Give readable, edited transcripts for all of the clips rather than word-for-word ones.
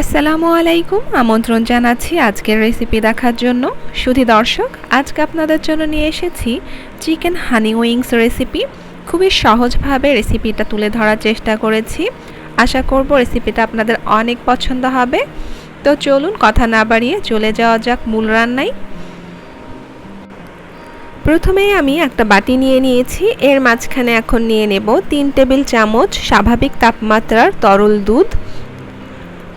আসসালামু আলাইকুম, আমন্ত্রণ জানাচ্ছি আজকের রেসিপি দেখার জন্য। শুধু দর্শক, আজকে আপনাদের জন্য নিয়ে এসেছি চিকেন হানি উইংস রেসিপি। খুবই সহজভাবে রেসিপিটা তুলে ধরার চেষ্টা করেছি। আশা করব রেসিপিটা আপনাদের অনেক পছন্দ হবে। তো চলুন কথা না বাড়িয়ে চলে যাওয়া যাক মূল রান্নায়। প্রথমেই আমি একটা বাটি নিয়ে নিয়েছি, এর মাঝখানে এখন নিয়ে নেব 3 টেবিল চামচ স্বাভাবিক তাপমাত্রার তরল দুধ,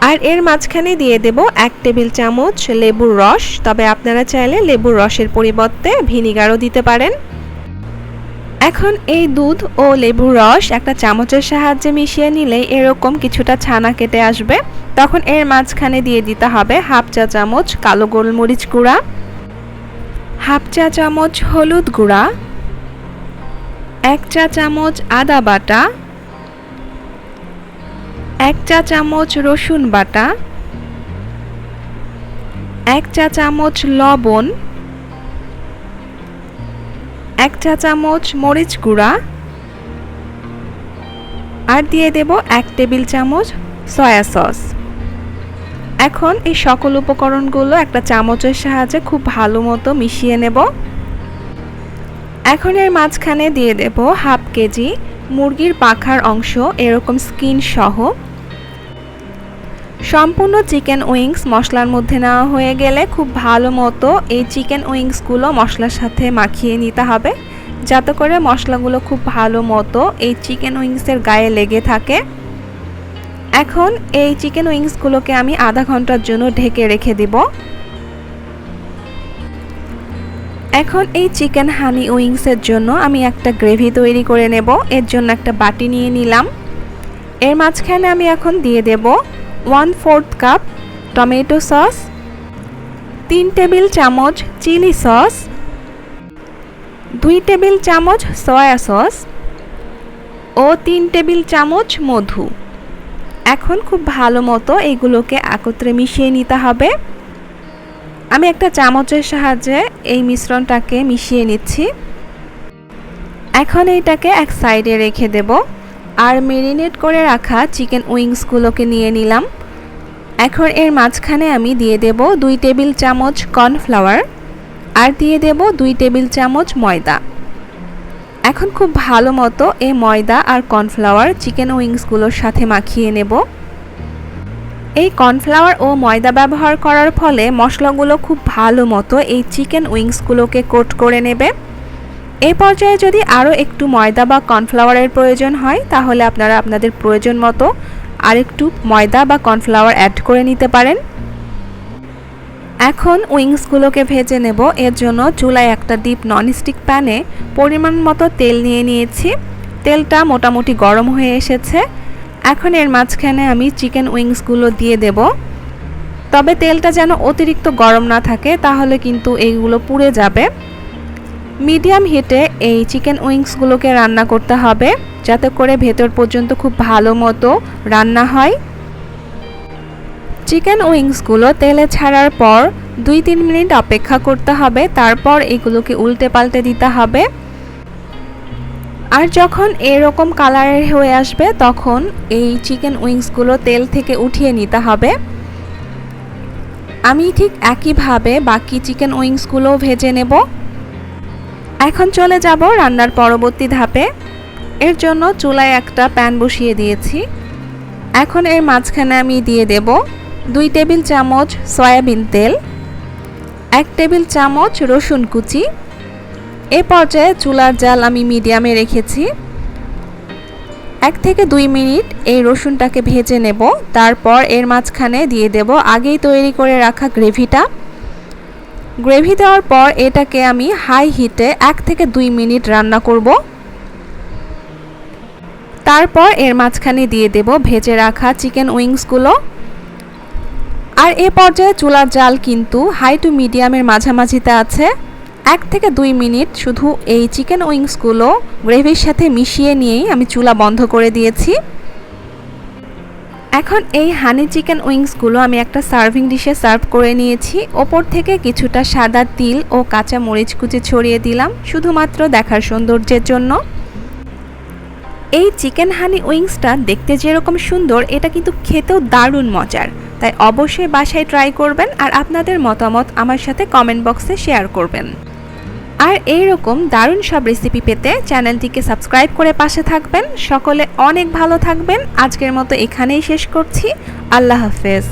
আর এর মাঝখানে দিয়ে দেব 1 টেবিল চামচ লেবুর রস। তবে আপনারা চাইলে লেবুর রসের পরিবর্তে ভিনিগারও দিতে পারেন। এখন এই দুধ ও লেবুর রস একটা চামচের সাহায্যে মিশিয়ে নিলে এরকম কিছুটা ছানা কেটে আসবে। তখন এর মাঝখানে দিয়ে দিতে হবে হাফ চা চামচ কালো গোলমরিচ গুঁড়া, হাফ চা চামচ হলুদ গুঁড়া, 1 চা চামচ আদা বাটা, 1 চা চামচ রসুন বাটা, 1 চা চামচ লবণ, 1 চা চামচ মরিচ গুঁড়া, আর দিয়ে দেব 1 টেবিল চামচ সয়া সস। এখন এই সকল উপকরণগুলো একটা চামচের সাহায্যে খুব ভালো মতো মিশিয়ে নেব। এখন এর মাঝখানে দিয়ে দেব হাফ কেজি মুরগির পাখার অংশ, এরকম স্কিন সহ। সম্পূর্ণ চিকেন উইংস মশলার মধ্যে নেওয়া হয়ে গেলে খুব ভালো মতো এই চিকেন উইংসগুলো মশলার সাথে মাখিয়ে নিতে হবে, যাতে করে মশলাগুলো খুব ভালো মতো এই চিকেন উইংসের গায়ে লেগে থাকে। এখন এই চিকেন উইংসগুলোকে আমি আধা ঘন্টার জন্য ঢেকে রেখে দেব। এখন এই চিকেন হানি উইংসের জন্য আমি একটা গ্রেভি তৈরি করে নেব। এর জন্য একটা বাটি নিয়ে নিলাম, এর মাঝখানে আমি এখন দিয়ে দেব 1/4 কাপ টমেটো সস, 3 টেবিল চামচ চিলি সস, 2 টেবিল চামচ সয়া সস ও 3 টেবিল চামচ মধু। এখন খুব ভালো মতো এইগুলোকে একত্রে মিশিয়ে নিতে হবে। আমি একটা চামচের সাহায্যে এই মিশ্রণটাকে মিশিয়ে নিচ্ছি। এখন এইটাকে এক সাইডে রেখে দেব, আর মেরিনেট করে রাখা চিকেন উইংসগুলোকে নিয়ে নিলাম। এখন এর মাঝখানে আমি দিয়ে দেব 2 টেবিল চামচ কর্নফ্লাওয়ার, আর দিয়ে দেব 2 টেবিল চামচ ময়দা। এখন খুব ভালো মতো এই ময়দা আর কর্নফ্লাওয়ার চিকেন উইংসগুলোর সাথে মাখিয়ে নেব। এই কর্নফ্লাওয়ার ও ময়দা ব্যবহার করার ফলে মশলাগুলো খুব ভালো মতো এই চিকেন উইংসগুলোকে কোট করে নেবে। এই পর্যায়ে যদি আরও একটু ময়দা বা কর্নফ্লাওয়ারের প্রয়োজন হয়, তাহলে আপনারা আপনাদের প্রয়োজন মতো আরেকটু ময়দা বা কর্নফ্লাওয়ার অ্যাড করে নিতে পারেন। এখন উইংসগুলোকে ভেজে নেব। এর জন্য চুলায় একটা ডিপ ননস্টিক প্যানে পরিমাণ মতো তেল নিয়ে নিয়েছি। তেলটা মোটামুটি গরম হয়ে এসেছে। এখন এর মাঝখানে আমি চিকেন উইংসগুলো দিয়ে দেব। তবে তেলটা যেন অতিরিক্ত গরম না থাকে, তাহলে কিন্তু এইগুলো পুড়ে যাবে। মিডিয়াম হিটে এই চিকেন উইংসগুলোকে রান্না করতে হবে, যাতে করে ভেতর পর্যন্ত খুব ভালো মতো রান্না হয়। চিকেন উইংসগুলো তেলে ছাড়ার পর 2-3 মিনিট অপেক্ষা করতে হবে, তারপর এগুলোকে উল্টে পাল্টে দিতে হবে। আর যখন এরকম কালারের হয়ে আসবে, তখন এই চিকেন উইংসগুলো তেল থেকে উঠিয়ে নিতে হবে। আমি ঠিক একইভাবে বাকি চিকেন উইংসগুলোও ভেজে নেব। এখন চলে যাব রান্নার পরবর্তী ধাপে। এর জন্য চুলায় একটা প্যান বসিয়ে দিয়েছি। এখন এর মাঝখানে আমি দিয়ে দেব 2 টেবিল চামচ সয়াবিন তেল, 1 টেবিল চামচ রসুন কুচি। এ পর্যায়ে চুলার জাল আমি মিডিয়ামে রেখেছি। 1 থেকে 2 মিনিট এই রসুনটাকে ভেজে নেব। তারপর এর মাঝখানে দিয়ে দেব আগেই তৈরি করে রাখা গ্রেভিটা। গ্রেভি দেওয়ার পর এটাকে আমি হাই হিটে 1 থেকে 2 মিনিট রান্না করব। তারপর এর মাঝখানে দিয়ে দেব ভেজে রাখা চিকেন উইংসগুলো। আর এ পর্যায়ে চুলার জাল কিন্তু হাই টু মিডিয়ামের মাঝামাঝিতে আছে। 1 থেকে 2 মিনিট শুধু এই চিকেন উইংসগুলো গ্রেভির সাথে মিশিয়ে নিয়েই আমি চুলা বন্ধ করে দিয়েছি। এখন এই হানি চিকেন উইংসগুলো আমি একটা সার্ভিং ডিশে সার্ভ করে নিয়েছি। ওপর থেকে কিছুটা সাদা তিল ও কাঁচা মরিচ কুচি ছড়িয়ে দিলাম, শুধুমাত্র দেখার সৌন্দর্যের জন্য। এই চিকেন হানি উইংসটা দেখতে যেরকম সুন্দর, এটা কিন্তু খেতেও দারুণ মজার। তাই অবশ্যই বাসায় ট্রাই করবেন আর আপনাদের মতামত আমার সাথে কমেন্ট বক্সে শেয়ার করবেন। আর এইরকম দারুণ সব রেসিপি পেতে চ্যানেলটিকে সাবস্ক্রাইব করে পাশে থাকবেন। সকলে অনেক ভালো থাকবেন। আজকের মতো এখানেই শেষ করছি। আল্লাহ হাফেজ।